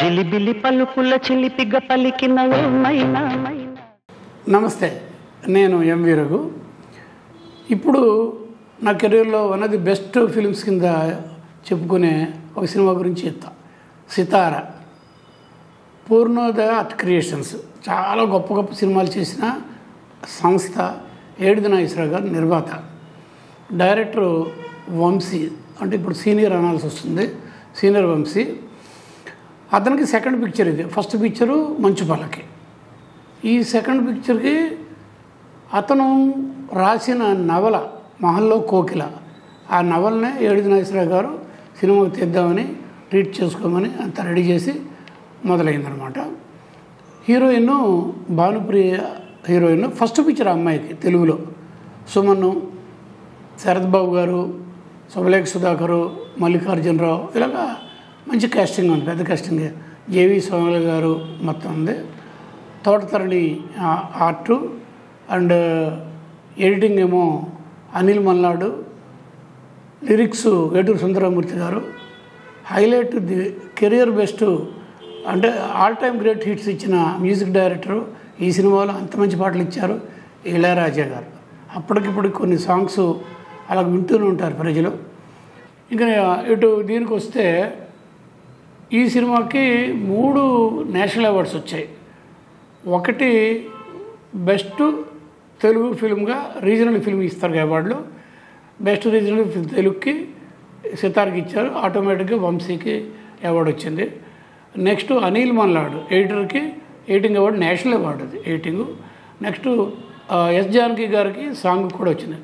జిలిబిలి పలుకుల చిలిపిగ పలికిన మైనా. నమస్తే, నేను ఎంవి రఘు. ఇప్పుడు నా కెరీర్లో one of the best films కింద చెప్పుకునే ఒక సినిమా గురించి చెప్తా. Sithara, Purnodaya art creations. చాలా గొప్ప గొప్ప సినిమాలు చేసిన సంస్థ. ఏడిది నాగేశ్వరరావు గారు నిర్మాత. డైరెక్టరు వంశీ, అంటే ఇప్పుడు సీనియర్ అనాల్సి వస్తుంది, సీనియర్ వంశీ. అతనికి సెకండ్ పిక్చర్ ఇది. ఫస్ట్ పిక్చరు మంచు పల్లకి. ఈ సెకండ్ పిక్చర్కి అతను రాసిన నవల మహల్లో కోకిల. ఆ నవలనే ఏడిది నాగేశ్వరరావు గారు సినిమాకి తీద్దామని ట్రీట్ చేసుకోమని అంత రెడీ చేసి మొదలైందనమాట. Heroine Bhanupriya heroine. First picture అమ్మాయికి తెలుగులో. సుమన్ను, శరత్ బాబు గారు, శుభలేఖ సుధాకరు, మల్లికార్జునరావు, ఇలాగా మంచి కాస్టింగ్ ఉంది, పెద్ద కాస్టింగ్. జేవి సోమల గారు మొత్తం ఉంది. తోటతరణి ఆర్టు అండ్ ఎడిటింగ్ ఏమో అనిల్ మల్నాడు, లిరిక్స్ వేటూరు సుందరమూర్తి గారు. హైలైట్ ది కెరియర్ బెస్ట్ అంటే ఆల్ టైమ్ గ్రేట్ హిట్స్ ఇచ్చిన మ్యూజిక్ డైరెక్టరు. ఈ సినిమాలో అంత మంచి పాటలు ఇచ్చారు ఇళయరాజా గారు. అప్పటికిప్పుడు కొన్ని సాంగ్స్ అలా వింటూనే ఉంటారు ప్రజలు. ఇంకా ఇటు దీనికి వస్తే ఈ సినిమాకి 3 నేషనల్ అవార్డ్స్ వచ్చాయి. ఒకటి బెస్ట్ తెలుగు ఫిల్మ్గా రీజనల్ ఫిల్మ్ ఇస్తారు అవార్డులు. బెస్ట్ రీజనల్ ఫిల్మ్ తెలుగుకి సితార్కి ఇచ్చారు. ఆటోమేటిక్గా వంశీకి అవార్డు వచ్చింది. నెక్స్ట్ అనిల్ మల్నాడు ఎడిటర్కి ఎడిటింగ్ అవార్డు, నేషనల్ అవార్డు అది ఎడిటింగు. నెక్స్ట్ ఎస్ జానకి గారికి సాంగ్ కూడా వచ్చింది.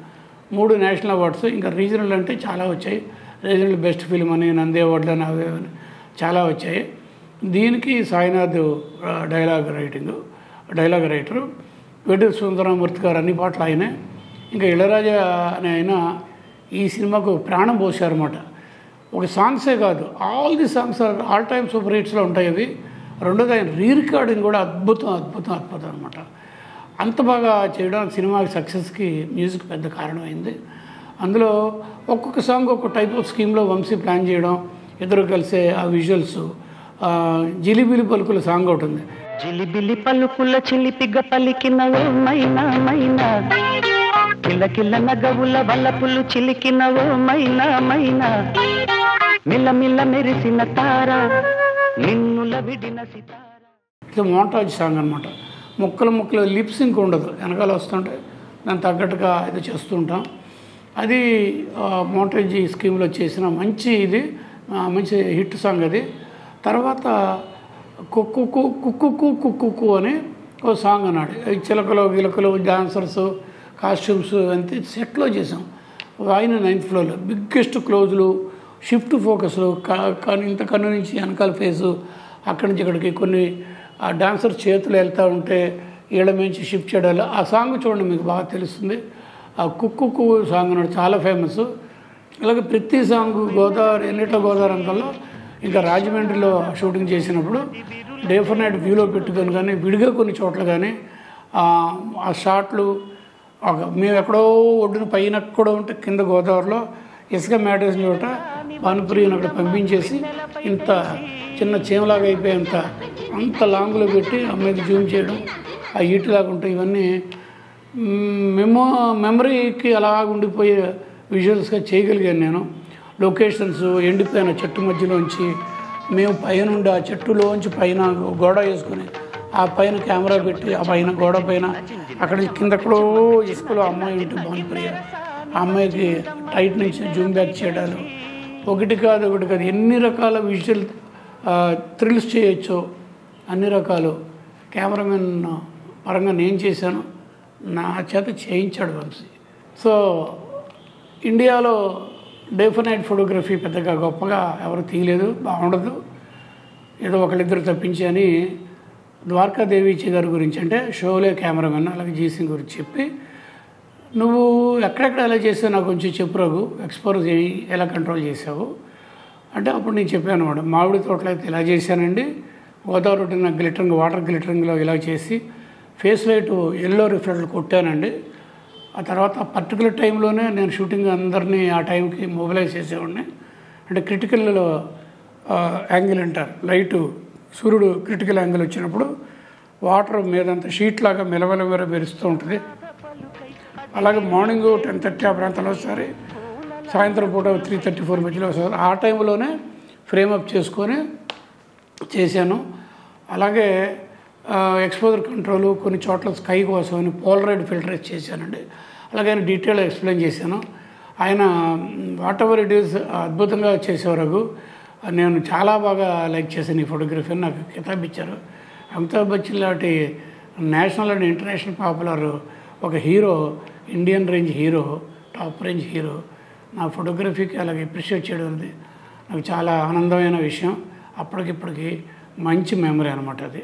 3 నేషనల్ అవార్డ్స్. ఇంకా రీజనల్ అంటే చాలా వచ్చాయి. రీజనల్ బెస్ట్ ఫిల్మ్ అని, నంది అవార్డులు అని, అవే అని చాలా వచ్చాయి. దీనికి సాయినాథ్ డైలాగ్ రైటరు, వేటూరు సుందరమూర్తి గారు అన్ని పాటలు ఆయనే. ఇంకా ఇళయరాజా అనే ఆయన ఈ సినిమాకు ప్రాణం పోసారన్నమాట. ఒక సాంగ్సే కాదు, all the songs all time super హిట్స్లో ఉంటాయి అవి. రెండోది ఆయన రికార్డింగ్ కూడా అద్భుతం అనమాట. అంత బాగా చేయడానికి సినిమాకి సక్సెస్కి మ్యూజిక్ పెద్ద కారణమైంది. అందులో ఒక్కొక్క సాంగ్ ఒక్కొక్క టైప్ ఆఫ్ స్కీమ్లో వంశీ ప్లాన్ చేయడం, ఇద్దరు కలిసే ఆ విజువల్స్. జిలిబిలి పలుకుల సాంగ్ ఒకటి ఉంది. జిలిబిలి పలుకుల చిలిపిగ పలికిన మైనా మైనా, కిలకిల నగవుల వల్లపులు చిలికిన మైనా మైనా, మిల్ల మిల్ల మెరిసిన తార, నిన్నుల విడిన సితార. ఇది మోంటాజ్ సాంగ్ అనమాట. ముక్కలు లిప్సింక్ ఉండదు, వెనకాల వస్తుంటే దానికి తగ్గట్టుగా ఇది చేస్తూ ఉంటాం. అది మోంటాజ్ స్కీమ్లో చేసిన మంచి మంచి హిట్ సాంగ్ అది. తర్వాత కుక్కు అని ఒక సాంగ్ అన్నాడు. చిలకలు గిలకలు డాన్సర్స్ కాస్ట్యూమ్స్ అంతే సెట్లో చేసాం. ఆయన 9th ఫ్లోర్లో బిగ్గెస్ట్ క్లోజులు, షిఫ్ట్ ఫోకస్లు, ఇంత కన్ను నుంచి వెనకాల ఫేసు, అక్కడి నుంచి ఇక్కడికి కొన్ని ఆ డాన్సర్ చేతులు వెళ్తూ ఉంటే ఈళ్ళ నుంచి షిఫ్ట్ చేయడాలు. ఆ సాంగ్ చూడండి, మీకు బాగా తెలుస్తుంది. ఆ కుక్కు సాంగ్ అన్నాడు, చాలా ఫేమస్. ఇలాగే ప్రతి సాంగ్ గోదావరి ఎన్నిట్లో గోదావరి అంతలో, ఇంకా రాజమండ్రిలో షూటింగ్ చేసినప్పుడు డే ఫర్ నైట్ వ్యూలో పెట్టుకొని కానీ విడిగా కొన్ని చోట్ల కానీ ఆ షాట్లు మేము ఎక్కడో ఒడ్డున పైన ఎక్కడో ఉంటే కింద గోదావరిలో ఇసుక మేటేసిన చోట భానుప్రియను అక్కడ పంపించేసి ఇంత చిన్న చీమలాగా అయిపోయి అంత లాంగ్లో పెట్టి అమ్మాయికి జూమ్ చేయడం, ఆ ఈటులాగా ఉంటాయి. ఇవన్నీ మెమరీకి అలా ఉండిపోయే విజువల్స్గా చేయగలిగాను నేను. లొకేషన్స్ ఎండిపోయిన చెట్టు మధ్యలోంచి మేము పైనుండి ఆ చెట్టులోంచి పైన గోడ వేసుకొని ఆ పైన కెమెరా పెట్టి ఆ పైన గోడ పైన అక్కడ కిందక్కడో ఇసుకలో అమ్మాయి ఉంటే భానుప్రియ, ఆ అమ్మాయికి టైట్ నుంచి జూమ్ బ్యాక్ చేయడాలు ఒకటి కాదు ఎన్ని రకాల విజువల్ థ్రిల్స్ చేయొచ్చో అన్ని రకాలు కెమెరామెన్ పరంగా నేను చేశాను, నా చేత చేయించాడు వంశీ. సో ఇండియాలో డే ఫర్ నైట్ ఫోటోగ్రఫీ పెద్దగా గొప్పగా ఎవరు తీయలేదు, బాగుండదు, ఏదో ఒకళ్ళిద్దరు తప్పించి అని ద్వారకాదేవిచి గారి గురించి, అంటే షోలే కెమెరామెన్, అలాగే జీసింగ్ గురించి చెప్పి, నువ్వు ఎక్కడెక్కడ ఎలా చేసావు నాకు కొంచెం చెప్పు రఘు, ఎక్స్పోజ్ చేయి, ఎలా కంట్రోల్ చేసావు అంటే అప్పుడు నేను చెప్పాను అనమాట. మామిడి తోటలో అయితే ఇలా చేశానండి, గోదావరి గ్లిటరింగ్ వాటర్ గ్లిటరింగ్లో ఇలా చేసి ఫేస్ లైట్ ఎల్లో రిఫ్లెక్టర్ కొట్టానండి. ఆ తర్వాత పర్టికులర్ టైంలోనే నేను షూటింగ్ అందరినీ ఆ టైంకి మొబిలైజ్ చేసేవాడిని. అంటే క్రిటికల్ యాంగిల్ అంటారు. లైటు సూర్యుడు క్రిటికల్ యాంగిల్ వచ్చినప్పుడు వాటర్ మీదంతా షీట్ లాగా మెలమెల మెరుస్తూ ఉంటుంది. అలాగే మార్నింగ్ 10:30 ఆ ప్రాంతంలో ఒకసారి, సాయంత్రం పూట 3:34 మధ్యలో ఒకసారి, ఆ టైంలోనే ఫ్రేమప్ చేసుకొని చేశాను. అలాగే ఎక్స్పోజర్ కంట్రోల్ కొన్ని చోట్ల స్కై కోసం పోలరైడ్ ఫిల్టరేజ్ చేశానండి. అలాగే డీటెయిల్గా ఎక్స్ప్లెయిన్ చేశాను. ఆయన వాట్ ఎవర్ ఇట్ ఈస్ అద్భుతంగా చేసేవారు రఘు. నేను చాలా బాగా లైక్ చేశాను ఈ ఫోటోగ్రఫీ. నాకు కితాబ్ ఇచ్చారు. అమితాబ్ బచ్చన్ లాంటి నేషనల్ అండ్ ఇంటర్నేషనల్ పాపులర్ ఒక hero, Indian range hero, top range hero నా ఫోటోగ్రఫీకి అలాగే అప్రిషియేట్ చేయడం అనేది నాకు చాలా ఆనందమైన విషయం. అప్పటికిప్పటికి మంచి మెమరీ అనమాట అది.